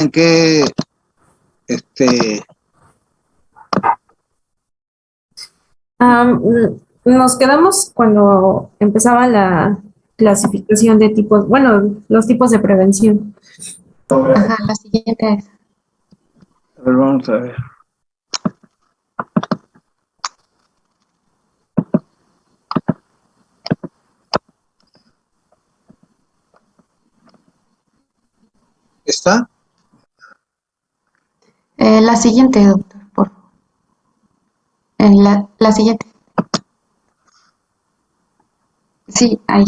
en qué, este, Nos quedamos cuando empezaba la clasificación de tipos, bueno, los tipos de prevención. Ajá, la siguiente es. a ver, vamos a ver. ¿Está? La siguiente, doctor, por favor. La siguiente. Sí, ahí.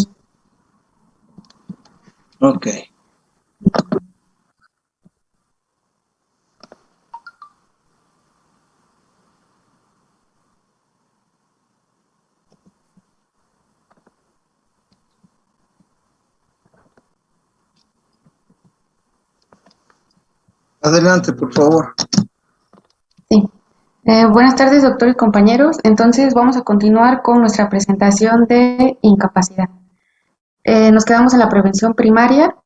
Ok. Adelante, por favor. Sí. Buenas tardes, doctor y compañeros. Entonces vamos a continuar con nuestra presentación de incapacidad. Nos quedamos en la prevención primaria,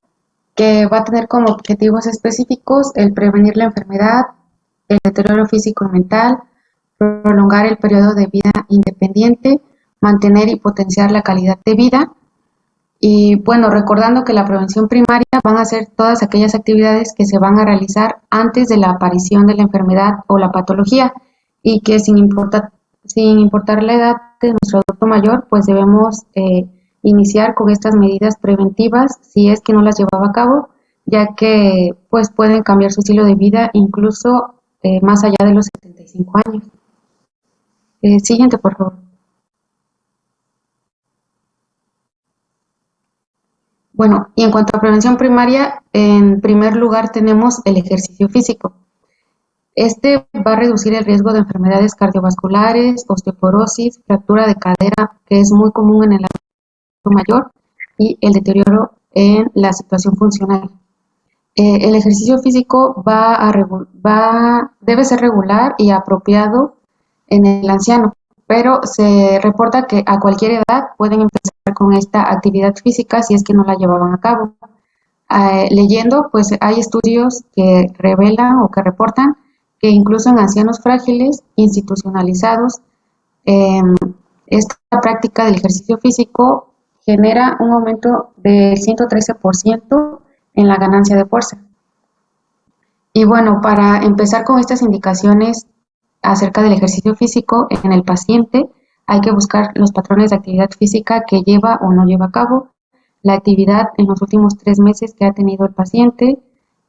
que va a tener como objetivos específicos el prevenir la enfermedad, el deterioro físico y mental, prolongar el periodo de vida independiente, mantener y potenciar la calidad de vida. Y bueno, recordando que la prevención primaria van a ser todas aquellas actividades que se van a realizar antes de la aparición de la enfermedad o la patología y que sin importar la edad de nuestro adulto mayor, pues debemos iniciar con estas medidas preventivas si es que no las llevaba a cabo, ya que pues pueden cambiar su estilo de vida incluso más allá de los 75 años. Siguiente, por favor. Bueno, y en cuanto a prevención primaria, en primer lugar tenemos el ejercicio físico. Este va a reducir el riesgo de enfermedades cardiovasculares, osteoporosis, fractura de cadera, que es muy común en el adulto mayor, y el deterioro en la situación funcional. El ejercicio físico debe ser regular y apropiado en el anciano, pero se reporta que a cualquier edad pueden empezar con esta actividad física si es que no la llevaban a cabo. Leyendo, pues hay estudios que revelan o que reportan que incluso en ancianos frágiles, institucionalizados, eh, esta práctica del ejercicio físico genera un aumento del 113% en la ganancia de fuerza. Y bueno, para empezar con estas indicaciones acerca del ejercicio físico en el paciente, hay que buscar los patrones de actividad física que lleva o no lleva a cabo, la actividad en los últimos 3 meses que ha tenido el paciente,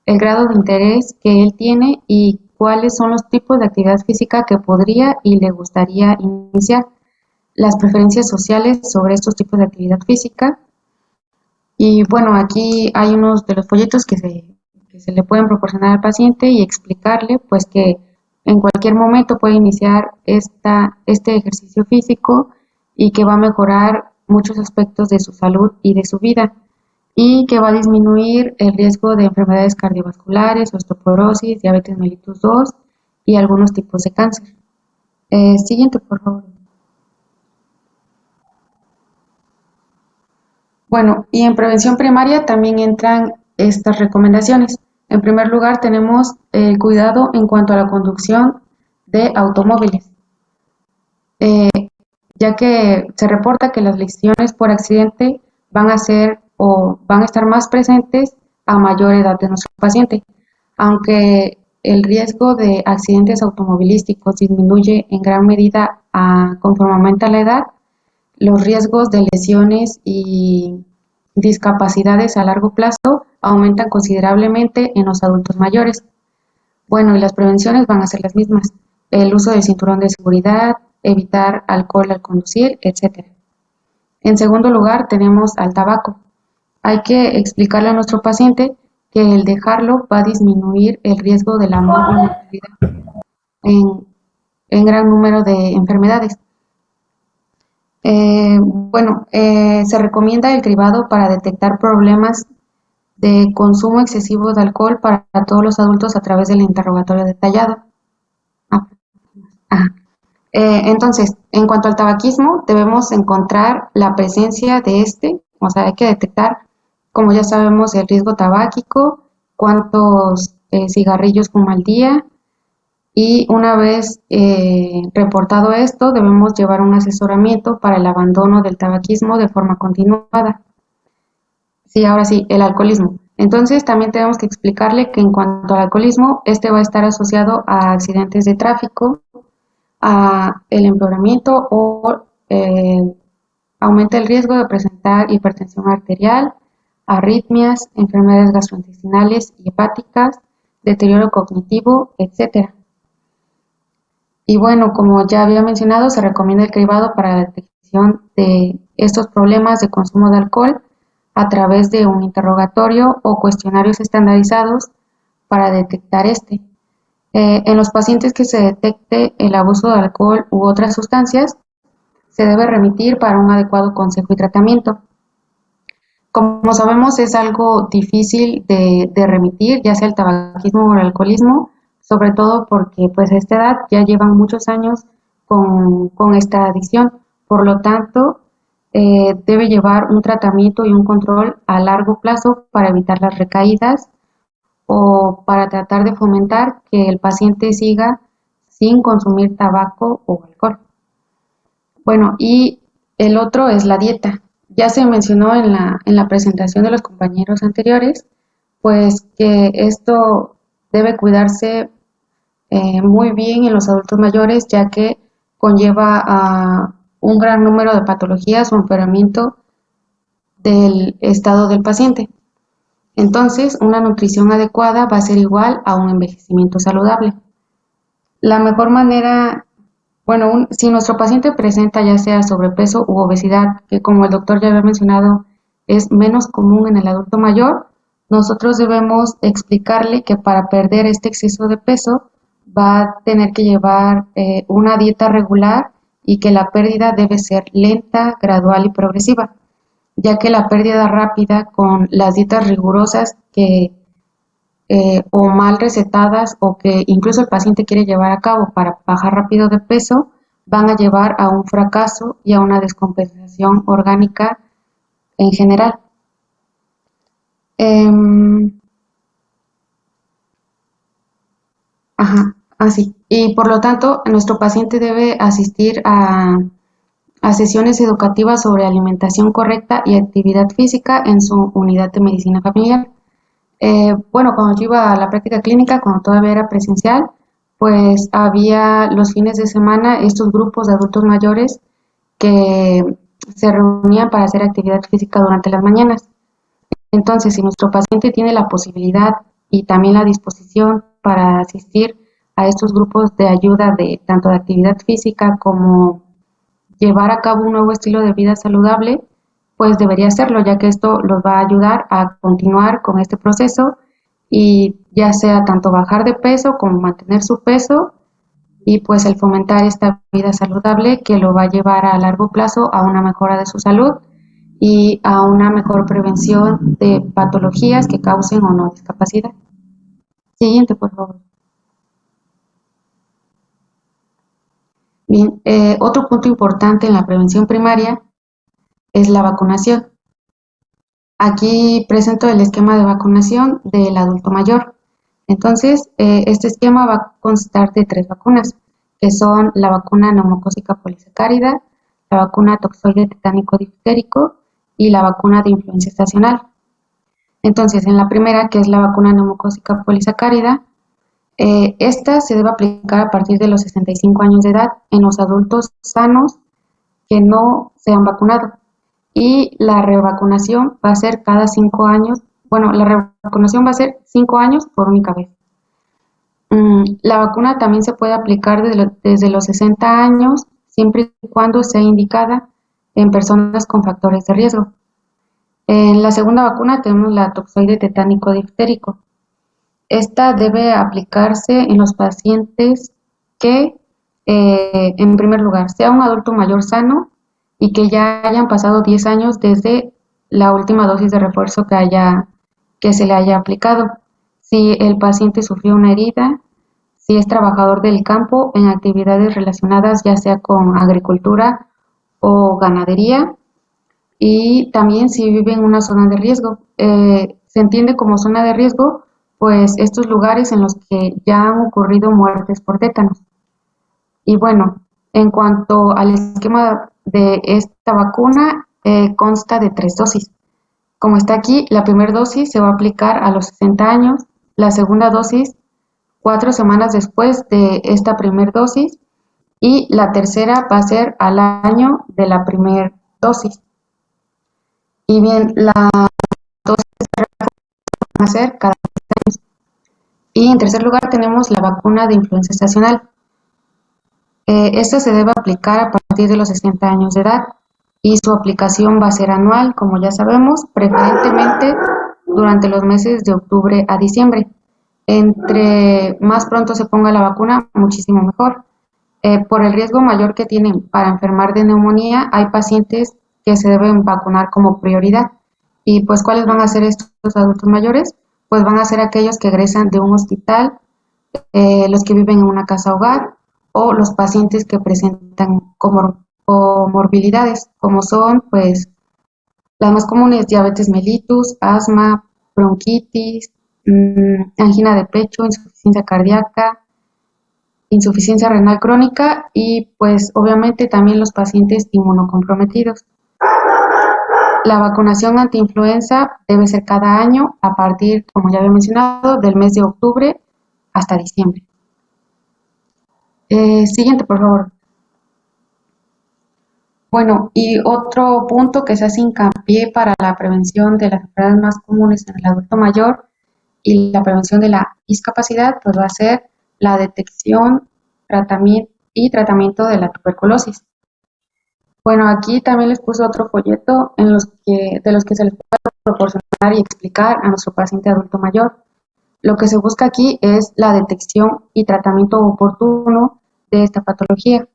el grado de interés que él tiene y cuáles son los tipos de actividad física que podría y le gustaría iniciar, las preferencias sociales sobre estos tipos de actividad física. Y bueno, aquí hay unos de los folletos que se le pueden proporcionar al paciente y explicarle pues que en cualquier momento puede iniciar este ejercicio físico y que va a mejorar muchos aspectos de su salud y de su vida y que va a disminuir el riesgo de enfermedades cardiovasculares, osteoporosis, diabetes mellitus 2 y algunos tipos de cáncer. Siguiente, por favor. Bueno, y en prevención primaria también entran estas recomendaciones. En primer lugar, tenemos el cuidado en cuanto a la conducción de automóviles, ya que se reporta que las lesiones por accidente van a ser o van a estar más presentes a mayor edad de nuestro paciente. Aunque el riesgo de accidentes automovilísticos disminuye en gran medida conforme aumenta la edad, los riesgos de lesiones y discapacidades a largo plazo aumentan considerablemente en los adultos mayores. Bueno, y las prevenciones van a ser las mismas. El uso del cinturón de seguridad, evitar alcohol al conducir, etc. En segundo lugar, tenemos al tabaco. Hay que explicarle a nuestro paciente que el dejarlo va a disminuir el riesgo de la mortalidad en gran número de enfermedades. Se recomienda el cribado para detectar problemas de consumo excesivo de alcohol para todos los adultos a través del interrogatorio detallado. Entonces, en cuanto al tabaquismo, debemos encontrar la presencia de o sea, hay que detectar, como ya sabemos, el riesgo tabáquico, cuántos cigarrillos fuma al día, y una vez reportado esto, debemos llevar un asesoramiento para el abandono del tabaquismo de forma continuada. Sí, ahora sí, el alcoholismo. Entonces, también tenemos que explicarle que en cuanto al alcoholismo, este va a estar asociado a accidentes de tráfico, a el empeoramiento o aumenta el riesgo de presentar hipertensión arterial, arritmias, enfermedades gastrointestinales y hepáticas, deterioro cognitivo, etcétera. Y bueno, como ya había mencionado, se recomienda el cribado para la detección de estos problemas de consumo de alcohol a través de un interrogatorio o cuestionarios estandarizados para detectar este. En los pacientes que se detecte el abuso de alcohol u otras sustancias, se debe remitir para un adecuado consejo y tratamiento. Como sabemos, es algo difícil de remitir, ya sea el tabaquismo o el alcoholismo, sobre todo porque pues a esta edad ya llevan muchos años con esta adicción. Por lo tanto, debe llevar un tratamiento y un control a largo plazo para evitar las recaídas o para tratar de fomentar que el paciente siga sin consumir tabaco o alcohol. Bueno, y el otro es la dieta. Ya se mencionó en la presentación de los compañeros anteriores, pues que esto debe cuidarse muy bien en los adultos mayores, ya que conlleva a un gran número de patologías o empeoramiento del estado del paciente. Entonces, una nutrición adecuada va a ser igual a un envejecimiento saludable. La mejor manera, bueno, si nuestro paciente presenta ya sea sobrepeso u obesidad, que como el doctor ya había mencionado, es menos común en el adulto mayor, nosotros debemos explicarle que para perder este exceso de peso va a tener que llevar una dieta regular y que la pérdida debe ser lenta, gradual y progresiva, ya que la pérdida rápida con las dietas rigurosas o mal recetadas o que incluso el paciente quiere llevar a cabo para bajar rápido de peso, van a llevar a un fracaso y a una descompensación orgánica en general. Así. Y por lo tanto, nuestro paciente debe asistir a sesiones educativas sobre alimentación correcta y actividad física en su unidad de medicina familiar. Bueno, cuando yo iba a la práctica clínica, cuando todavía era presencial, pues había los fines de semana estos grupos de adultos mayores que se reunían para hacer actividad física durante las mañanas. Entonces, si nuestro paciente tiene la posibilidad y también la disposición para asistir a estos grupos de ayuda de tanto de actividad física como llevar a cabo un nuevo estilo de vida saludable, pues debería hacerlo, ya que esto los va a ayudar a continuar con este proceso y ya sea tanto bajar de peso como mantener su peso y pues el fomentar esta vida saludable que lo va a llevar a largo plazo a una mejora de su salud y a una mejor prevención de patologías que causen o no discapacidad. Siguiente, por favor. Bien, otro punto importante en la prevención primaria es la vacunación. Aquí presento el esquema de vacunación del adulto mayor. Entonces, este esquema va a constar de 3 vacunas, que son la vacuna neumocócica polisacárida, la vacuna toxoide tetánico difterico y la vacuna de influenza estacional. Entonces, en la primera, que es la vacuna neumocócica polisacárida, esta se debe aplicar a partir de los 65 años de edad en los adultos sanos que no se han vacunado. Y la revacunación va a ser cada 5 años. Bueno, la revacunación va a ser 5 años por única vez. La vacuna también se puede aplicar desde los 60 años, siempre y cuando sea indicada en personas con factores de riesgo. En la segunda vacuna tenemos la toxoide tetánico difterico. Esta debe aplicarse en los pacientes que, en primer lugar, sea un adulto mayor sano y que ya hayan pasado 10 años desde la última dosis de refuerzo que se le haya aplicado. Si el paciente sufrió una herida, si es trabajador del campo en actividades relacionadas ya sea con agricultura o ganadería, y también si vive en una zona de riesgo. Se entiende como zona de riesgo pues estos lugares en los que ya han ocurrido muertes por tétanos. Y bueno, en cuanto al esquema de esta vacuna, consta de 3 dosis. Como está aquí, la primera dosis se va a aplicar a los 60 años, la segunda dosis 4 semanas después de esta primera dosis y la tercera va a ser al año de la primera dosis. Y bien, las dosis van a ser cada 10 años. Y en tercer lugar tenemos la vacuna de influenza estacional. Esta se debe aplicar a partir de los 60 años de edad y su aplicación va a ser anual, como ya sabemos, preferentemente durante los meses de octubre a diciembre. Entre más pronto se ponga la vacuna, muchísimo mejor. Por el riesgo mayor que tienen para enfermar de neumonía, hay pacientes que se deben vacunar como prioridad. ¿Y pues cuáles van a ser estos adultos mayores? Pues van a ser aquellos que egresan de un hospital, los que viven en una casa hogar o los pacientes que presentan comorbilidades, como son pues las más comunes: diabetes mellitus, asma, bronquitis, angina de pecho, insuficiencia cardíaca, insuficiencia renal crónica y pues obviamente también los pacientes inmunocomprometidos. La vacunación antiinfluenza debe ser cada año a partir, como ya había mencionado, del mes de octubre hasta diciembre. Siguiente, por favor. Bueno, y otro punto que se hace hincapié para la prevención de las enfermedades más comunes en el adulto mayor y la prevención de la discapacidad, pues va a ser la detección, tratamiento de la tuberculosis. Bueno, aquí también les puse otro folleto de los que se les puede proporcionar y explicar a nuestro paciente adulto mayor. Lo que se busca aquí es la detección y tratamiento oportuno de esta patología,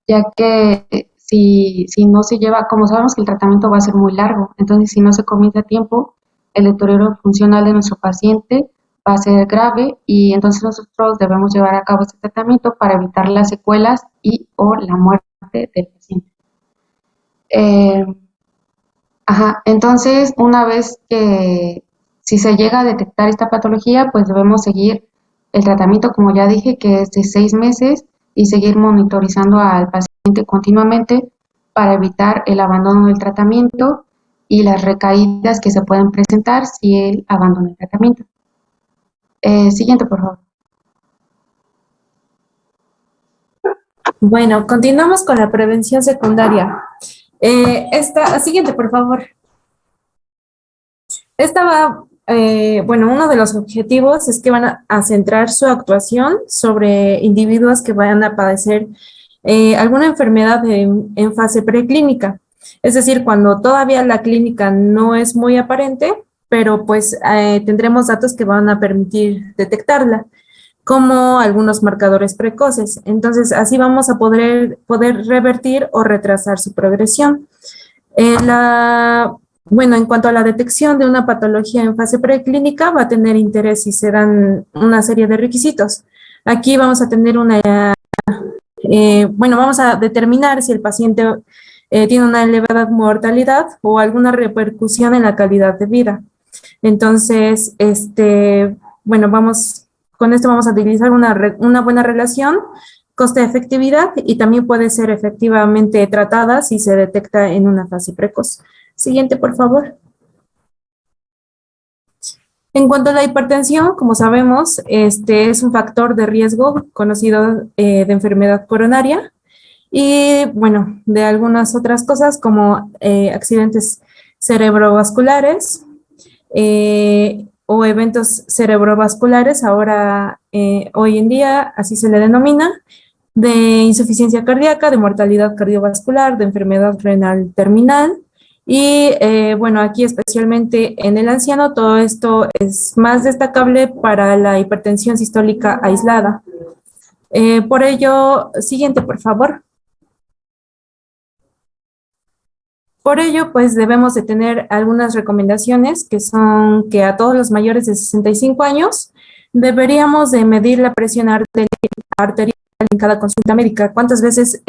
ya que si no se lleva, como sabemos que el tratamiento va a ser muy largo, entonces si no se comienza a tiempo, el deterioro funcional de nuestro paciente va a ser grave y entonces nosotros debemos llevar a cabo este tratamiento para evitar las secuelas y o la muerte del paciente. Entonces, una vez que si se llega a detectar esta patología, pues debemos seguir el tratamiento, como ya dije, que es de 6 meses y seguir monitorizando al paciente continuamente para evitar el abandono del tratamiento y las recaídas que se pueden presentar si él abandona el tratamiento. Siguiente, por favor. Bueno, continuamos con la prevención secundaria. Siguiente, por favor. Uno de los objetivos es que van a centrar su actuación sobre individuos que vayan a padecer alguna enfermedad en fase preclínica. Es decir, cuando todavía la clínica no es muy aparente, pero pues tendremos datos que van a permitir detectarla, como algunos marcadores precoces. Entonces, así vamos a poder revertir o retrasar su progresión. En cuanto a la detección de una patología en fase preclínica, va a tener interés si se dan una serie de requisitos. Aquí vamos a tener vamos a determinar si el paciente tiene una elevada mortalidad o alguna repercusión en la calidad de vida. Entonces, con esto vamos a utilizar una buena relación coste-efectividad y también puede ser efectivamente tratada si se detecta en una fase precoz. Siguiente, por favor. En cuanto a la hipertensión, como sabemos, es un factor de riesgo conocido de enfermedad coronaria y, bueno, de algunas otras cosas como accidentes cerebrovasculares o eventos cerebrovasculares, ahora, hoy en día, así se le denomina, de insuficiencia cardíaca, de mortalidad cardiovascular, de enfermedad renal terminal. Y aquí especialmente en el anciano, todo esto es más destacable para la hipertensión sistólica aislada. Por ello, siguiente, por favor. Por ello, pues debemos de tener algunas recomendaciones que son que a todos los mayores de 65 años deberíamos de medir la presión arterial en cada consulta médica. ¿Cuántas veces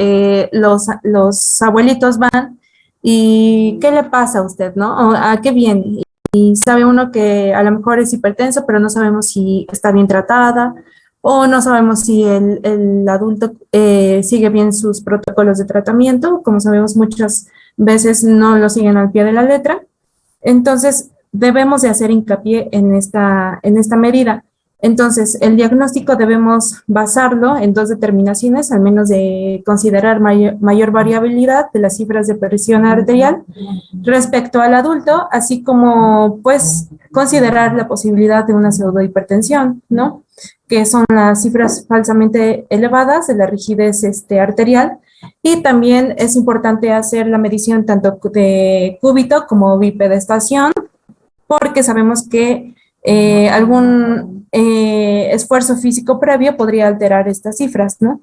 los abuelitos van y qué le pasa a usted, no? ¿A qué viene? sabe uno que a lo mejor es hipertenso, pero no sabemos si está bien tratada o no sabemos si el adulto sigue bien sus protocolos de tratamiento. Como sabemos, muchas veces no lo siguen al pie de la letra. Entonces, debemos de hacer hincapié en esta medida. Entonces, el diagnóstico debemos basarlo en dos determinaciones, al menos de considerar mayor variabilidad de las cifras de presión arterial respecto al adulto, así como, pues, considerar la posibilidad de una pseudohipertensión, ¿no? Que son las cifras falsamente elevadas de la rigidez arterial. Y también es importante hacer la medición tanto de cúbito como bipedestación, porque sabemos que algún esfuerzo físico previo podría alterar estas cifras, ¿no?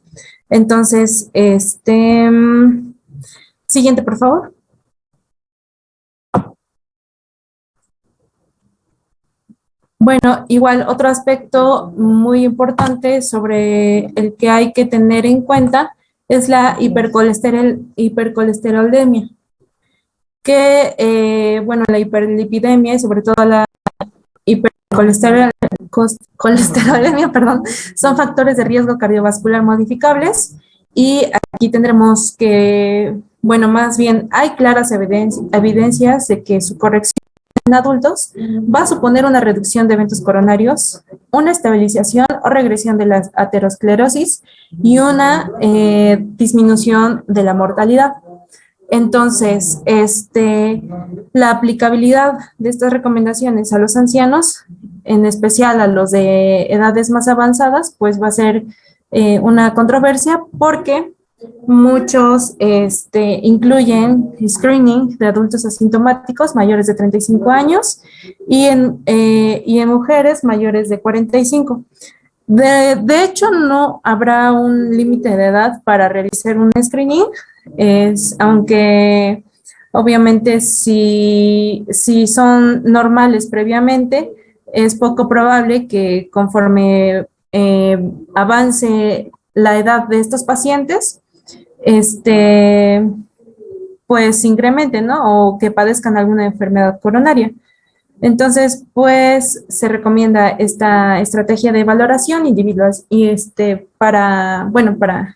Entonces, siguiente, por favor. Bueno, igual otro aspecto muy importante sobre el que hay que tener en cuenta es la hipercolesterolemia, que, bueno, la hiperlipidemia y sobre todo la colesterolemia, perdón, son factores de riesgo cardiovascular modificables y aquí tendremos que, bueno, más bien hay claras evidencias de que su corrección en adultos va a suponer una reducción de eventos coronarios, una estabilización o regresión de la aterosclerosis y una disminución de la mortalidad. Entonces, la aplicabilidad de estas recomendaciones a los ancianos, en especial a los de edades más avanzadas, pues va a ser una controversia porque muchos incluyen screening de adultos asintomáticos mayores de 35 años y en mujeres mayores de 45. De hecho, no habrá un límite de edad para realizar un screening, aunque obviamente si son normales previamente, es poco probable que conforme avance la edad de estos pacientes, pues incrementen, ¿no? O que padezcan alguna enfermedad coronaria. Entonces, pues se recomienda esta estrategia de valoración individual y para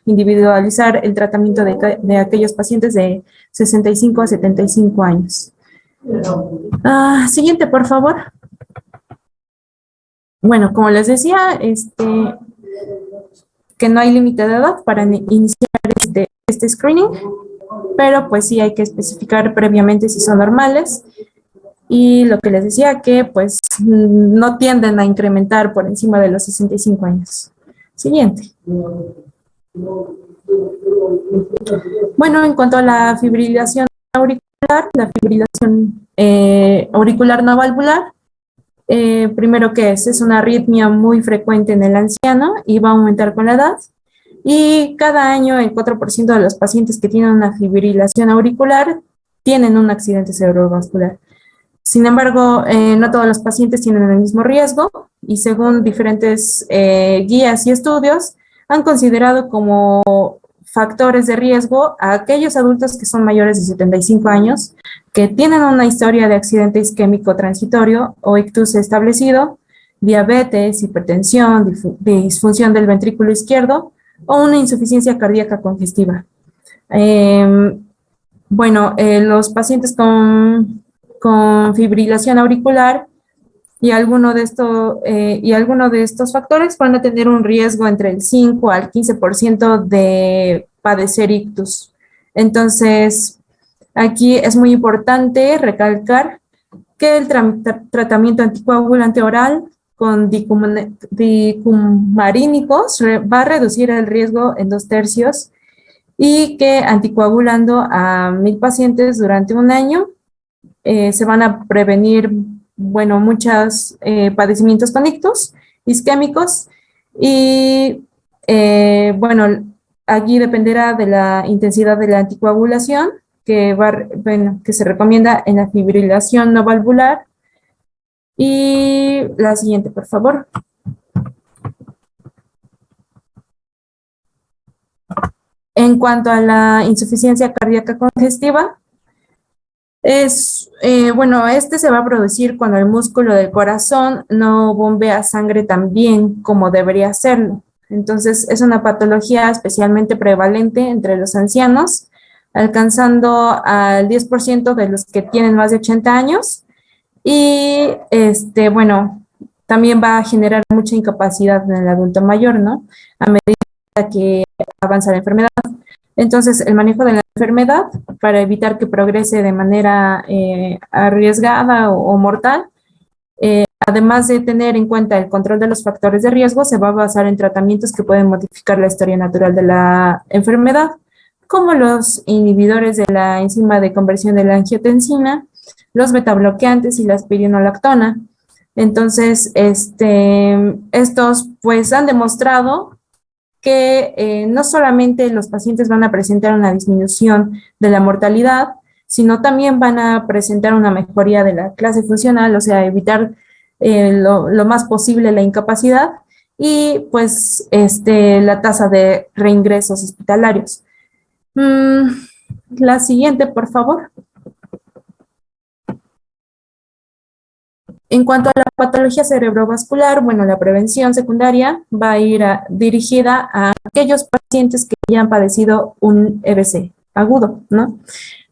individualizar el tratamiento de aquellos pacientes de 65 a 75 años. Siguiente, por favor. Bueno, como les decía, que no hay límite de edad para iniciar este screening, pero pues sí hay que especificar previamente si son normales. Y lo que les decía, que pues no tienden a incrementar por encima de los 65 años. Siguiente. Bueno, en cuanto a la fibrilación auricular, la fibrilación auricular no valvular, primero que es una arritmia muy frecuente en el anciano y va a aumentar con la edad. Y cada año el 4% de los pacientes que tienen una fibrilación auricular tienen un accidente cerebrovascular. Sin embargo, no todos los pacientes tienen el mismo riesgo y según diferentes guías y estudios han considerado como factores de riesgo a aquellos adultos que son mayores de 75 años, que tienen una historia de accidente isquémico transitorio o ictus establecido, diabetes, hipertensión, disfunción del ventrículo izquierdo o una insuficiencia cardíaca congestiva. Los pacientes con fibrilación auricular y alguno de estos factores van a tener un riesgo entre el 5 al 15% de padecer ictus. Entonces, aquí es muy importante recalcar que el tratamiento anticoagulante oral con dicumarínicos va a reducir el riesgo en 2/3 y que anticoagulando a 1,000 pacientes durante un año se van a prevenir, muchos padecimientos con ictus isquémicos y, aquí dependerá de la intensidad de la anticoagulación que se recomienda en la fibrilación no valvular. Y la siguiente, por favor. En cuanto a la insuficiencia cardíaca congestiva, Bueno, este se va a producir cuando el músculo del corazón no bombea sangre tan bien como debería hacerlo. Entonces, es una patología especialmente prevalente entre los ancianos, alcanzando al 10% de los que tienen más de 80 años. Y, bueno, también va a generar mucha incapacidad en el adulto mayor, ¿no? A medida que avanza la enfermedad. Entonces, el manejo de la enfermedad para evitar que progrese de manera arriesgada o mortal, además de tener en cuenta el control de los factores de riesgo, se va a basar en tratamientos que pueden modificar la historia natural de la enfermedad, como los inhibidores de la enzima de conversión de la angiotensina, los betabloqueantes y la aspirinolactona. Entonces, estos pues han demostrado que no solamente los pacientes van a presentar una disminución de la mortalidad, sino también van a presentar una mejoría de la clase funcional, o sea, evitar lo más posible la incapacidad y pues la tasa de reingresos hospitalarios. La siguiente, por favor. En cuanto a la patología cerebrovascular, bueno, la prevención secundaria va a ir dirigida a aquellos pacientes que ya han padecido un EBC agudo, ¿no?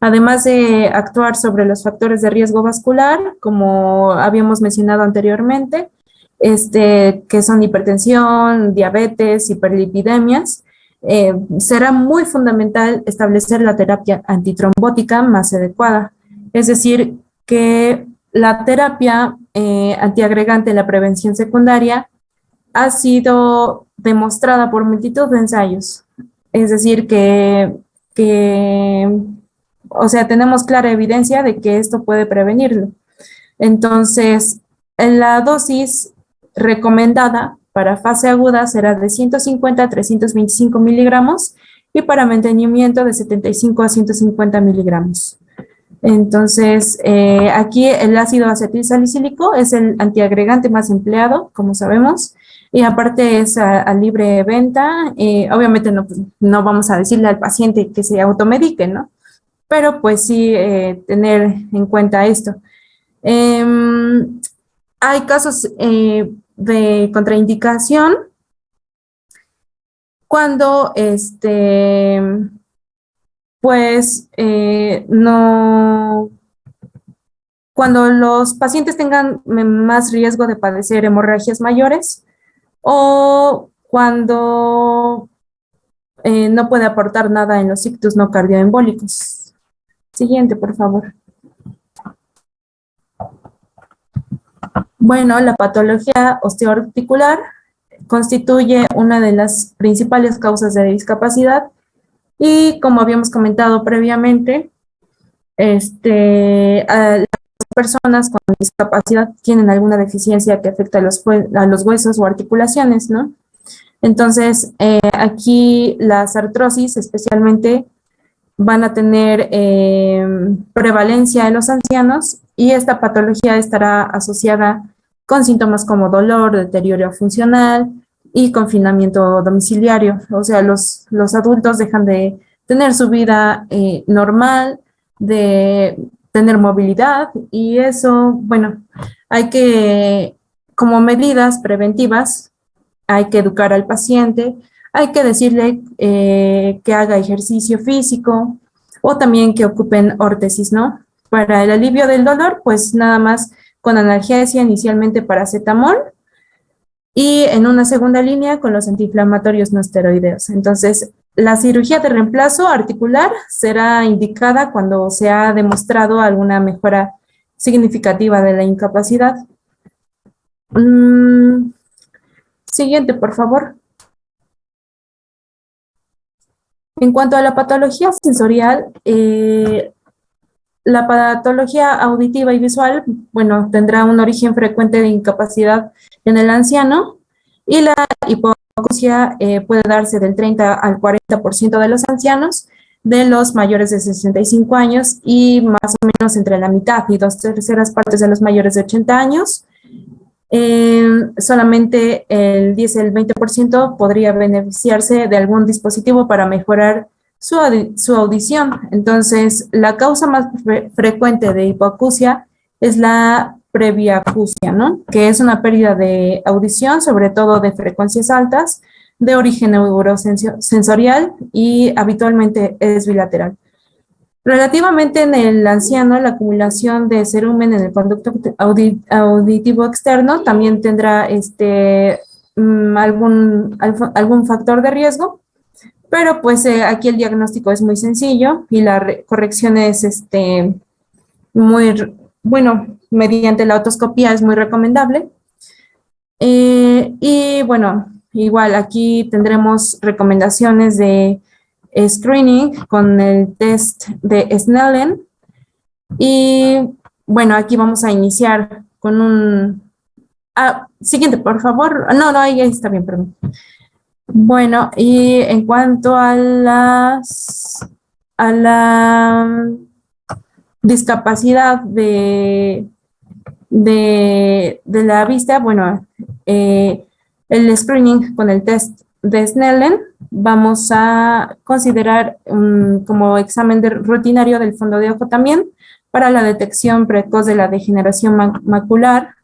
Además de actuar sobre los factores de riesgo vascular, como habíamos mencionado anteriormente, que son hipertensión, diabetes, hiperlipidemias, será muy fundamental establecer la terapia antitrombótica más adecuada. Es decir, que la terapia antiagregante en la prevención secundaria ha sido demostrada por multitud de ensayos. Es decir, o sea, tenemos clara evidencia de que esto puede prevenirlo. Entonces, la dosis recomendada para fase aguda será de 150 a 325 miligramos y para mantenimiento de 75 a 150 miligramos. Entonces, aquí el ácido acetilsalicílico es el antiagregante más empleado, como sabemos, y aparte es a libre venta. Obviamente no vamos a decirle al paciente que se automedique, ¿no? Pero pues sí tener en cuenta esto. Hay casos de contraindicación cuando pues no, cuando los pacientes tengan más riesgo de padecer hemorragias mayores o cuando no puede aportar nada en los ictus no cardioembólicos. Siguiente, por favor. Bueno, la patología osteoarticular constituye una de las principales causas de discapacidad y como habíamos comentado previamente, las personas con discapacidad tienen alguna deficiencia que afecta a los huesos o articulaciones, ¿no? Entonces, aquí las artrosis especialmente van a tener prevalencia en los ancianos y esta patología estará asociada con síntomas como dolor, deterioro funcional y confinamiento domiciliario. O sea, los adultos dejan de tener su vida normal, de tener movilidad y eso, bueno, hay que, como medidas preventivas, hay que educar al paciente, hay que decirle que haga ejercicio físico o también que ocupen órtesis, ¿no? Para el alivio del dolor, pues nada más con analgesia, inicialmente paracetamol, y en una segunda línea con los antiinflamatorios no esteroideos. Entonces, la cirugía de reemplazo articular será indicada cuando se ha demostrado alguna mejora significativa de la incapacidad. Siguiente, por favor. En cuanto a la patología sensorial, la patología auditiva y visual, bueno, tendrá un origen frecuente de incapacidad en el anciano y la hipoacusia puede darse del 30 al 40% de los ancianos, de los mayores de 65 años y más o menos entre la mitad y 2/3 de los mayores de 80 años. Solamente el 10 al 20% podría beneficiarse de algún dispositivo para mejorar su audición. Entonces, la causa más frecuente de hipoacusia es la previacusia, ¿no? Que es una pérdida de audición, sobre todo de frecuencias altas, de origen neurosensorial y habitualmente es bilateral. Relativamente en el anciano, la acumulación de cerumen en el conducto auditivo externo también tendrá algún factor de riesgo, pero pues aquí el diagnóstico es muy sencillo y la corrección es muy, bueno, mediante la otoscopía es muy recomendable. Y bueno, igual aquí tendremos recomendaciones de screening con el test de Snellen. Y bueno, aquí vamos a iniciar con un... siguiente, por favor. No, ahí está bien, perdón. Bueno, y en cuanto a la discapacidad de la vista, bueno, el screening con el test de Snellen, vamos a considerar como examen rutinario del fondo de ojo también para la detección precoz de la degeneración macular.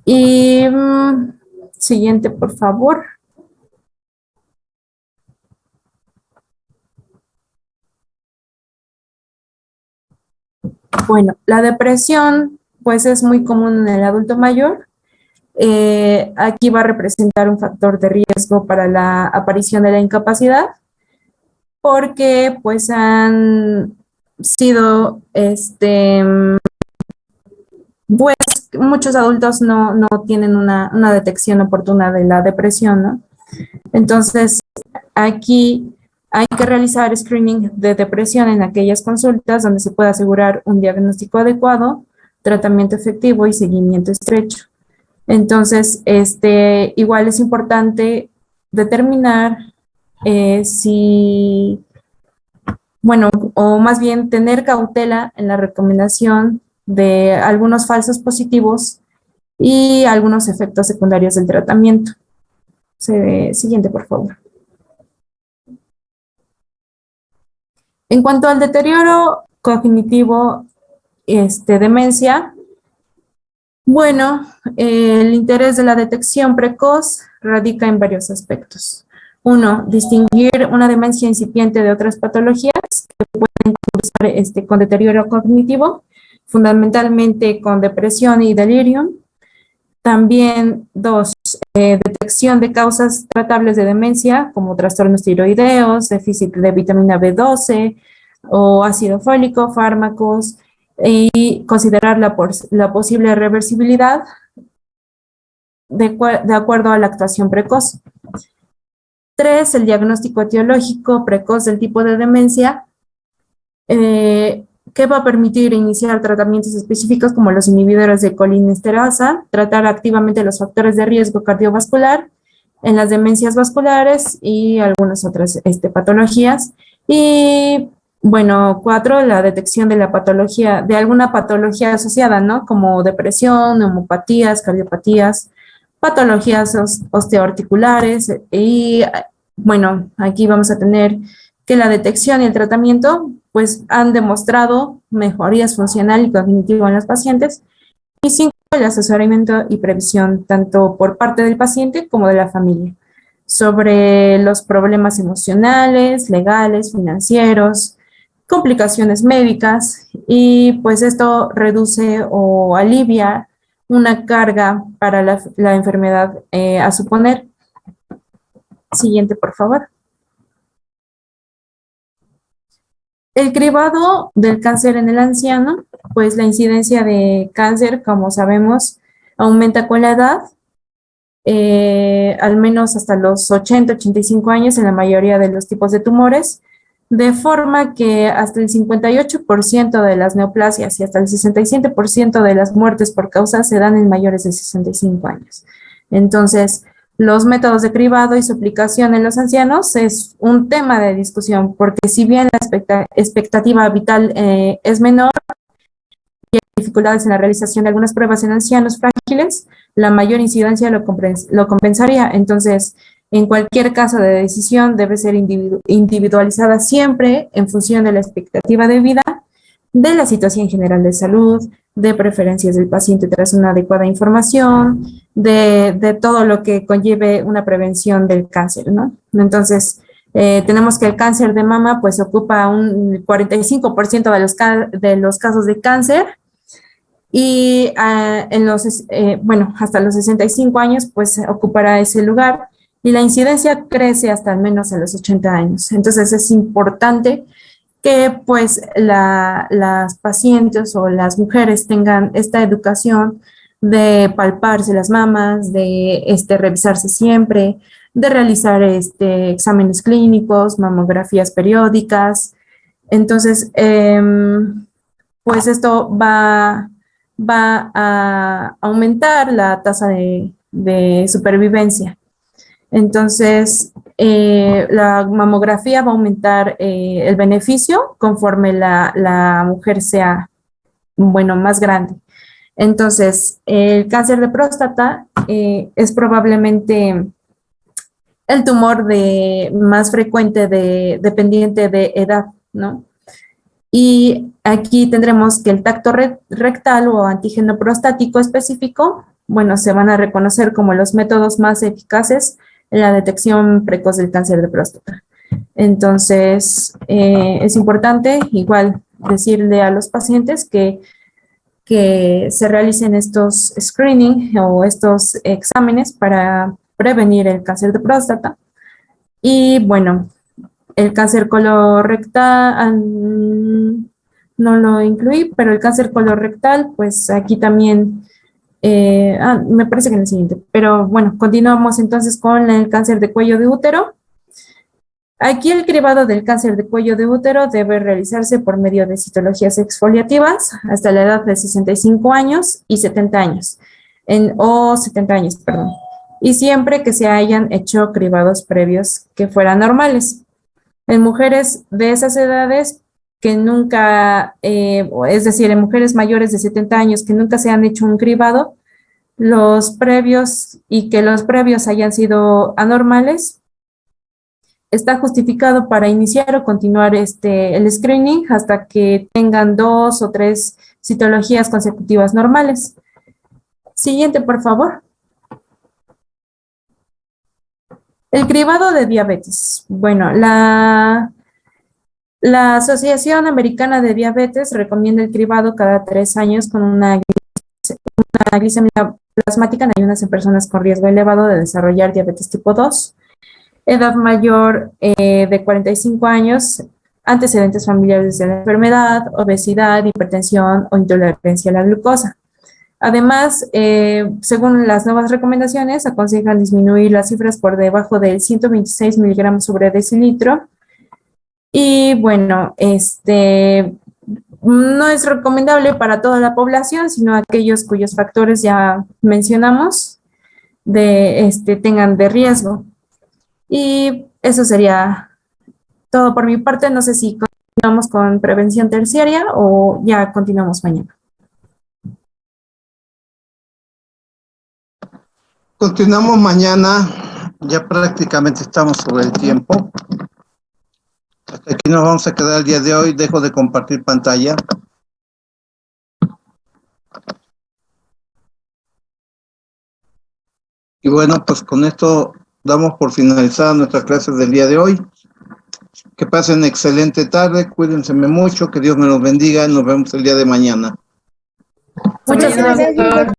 Y siguiente, por favor. Bueno, la depresión pues es muy común en el adulto mayor. Aquí va a representar un factor de riesgo para la aparición de la incapacidad porque pues han sido, pues muchos adultos no tienen una detección oportuna de la depresión, ¿no? Entonces, aquí hay que realizar screening de depresión en aquellas consultas donde se pueda asegurar un diagnóstico adecuado, tratamiento efectivo y seguimiento estrecho. Entonces, igual es importante determinar si, bueno, o más bien tener cautela en la recomendación de algunos falsos positivos y algunos efectos secundarios del tratamiento. Siguiente, por favor. En cuanto al deterioro cognitivo, demencia, bueno, el interés de la detección precoz radica en varios aspectos. Uno, distinguir una demencia incipiente de otras patologías que pueden cursar con deterioro cognitivo, fundamentalmente con depresión y delirium. También, dos, detección de causas tratables de demencia, como trastornos tiroideos, déficit de vitamina B12 o ácido fólico, fármacos, y considerar la posible reversibilidad de acuerdo a la actuación precoz. Tres, el diagnóstico etiológico precoz del tipo de demencia, que va a permitir iniciar tratamientos específicos como los inhibidores de colinesterasa, tratar activamente los factores de riesgo cardiovascular en las demencias vasculares y algunas otras patologías. Y bueno, cuatro, la detección de la patología, de alguna patología asociada, ¿no? Como depresión, neumopatías, cardiopatías, patologías osteoarticulares y bueno, aquí vamos a tener que la detección y el tratamiento pues han demostrado mejorías funcional y cognitiva en los pacientes. Y cinco, el asesoramiento y previsión tanto por parte del paciente como de la familia sobre los problemas emocionales, legales, financieros, complicaciones médicas y pues esto reduce o alivia una carga para la enfermedad a suponer. Siguiente, por favor. El cribado del cáncer en el anciano, pues la incidencia de cáncer, como sabemos, aumenta con la edad, al menos hasta los 80, 85 años en la mayoría de los tipos de tumores, de forma que hasta el 58% de las neoplasias y hasta el 67% de las muertes por causa se dan en mayores de 65 años. Entonces, los métodos de cribado y su aplicación en los ancianos es un tema de discusión, porque si bien la expectativa vital es menor y hay dificultades en la realización de algunas pruebas en ancianos frágiles, la mayor incidencia lo compensaría. Entonces, En cualquier caso de decisión debe ser individualizada siempre en función de la expectativa de vida, de la situación general de salud, de preferencias del paciente tras una adecuada información, de todo lo que conlleve una prevención del cáncer, ¿no? Entonces, tenemos que el cáncer de mama pues ocupa un 45% de los casos de cáncer y bueno, hasta los 65 años pues ocupará ese lugar y la incidencia crece hasta al menos a los 80 años. Entonces es importante que pues las pacientes o las mujeres tengan esta educación de palparse las mamas, de revisarse siempre, de realizar exámenes clínicos, mamografías periódicas. Entonces, pues esto va a aumentar la tasa de supervivencia. Entonces, la mamografía va a aumentar el beneficio conforme la mujer sea, bueno, más grande. Entonces, el cáncer de próstata es probablemente el tumor más frecuente dependiente de edad, ¿no? Y aquí tendremos que el tacto rectal o antígeno prostático específico, bueno, se van a reconocer como los métodos más eficaces en la detección precoz del cáncer de próstata. Entonces, es importante igual decirle a los pacientes que se realicen estos screening o estos exámenes para prevenir el cáncer de próstata. Y bueno, el cáncer colorectal, no lo incluí, pero el cáncer colorectal, pues aquí también, me parece que en el siguiente, pero bueno, continuamos entonces con el cáncer de cuello de útero. Aquí el cribado del cáncer de cuello de útero debe realizarse por medio de citologías exfoliativas hasta la edad de 65 años y 70 años, o 70 años, perdón, y siempre que se hayan hecho cribados previos que fueran normales. En mujeres de esas edades que nunca, es decir, en mujeres mayores de 70 años que nunca se han hecho un cribado, los previos y que los previos hayan sido anormales, está justificado para iniciar o continuar el screening hasta que tengan 2 o 3 citologías consecutivas normales. Siguiente, por favor. El cribado de diabetes. Bueno, la Asociación Americana de Diabetes recomienda el cribado cada 3 años con una glicemia plasmática en ayunas en personas con riesgo elevado de desarrollar diabetes tipo 2. Edad mayor de 45 años, antecedentes familiares de la enfermedad, obesidad, hipertensión o intolerancia a la glucosa. Además, según las nuevas recomendaciones, aconsejan disminuir las cifras por debajo del 126 miligramos sobre decilitro. Y bueno, no es recomendable para toda la población, sino aquellos cuyos factores ya mencionamos tengan de riesgo. Y eso sería todo por mi parte. No sé si continuamos con prevención terciaria o ya continuamos mañana. Continuamos mañana, ya prácticamente estamos sobre el tiempo. Hasta aquí nos vamos a quedar el día de hoy. Dejo de compartir pantalla. Y bueno, pues con esto damos por finalizada nuestra clase del día de hoy. Que pasen excelente tarde, cuídense mucho, que Dios me los bendiga y nos vemos el día de mañana. Muchas gracias.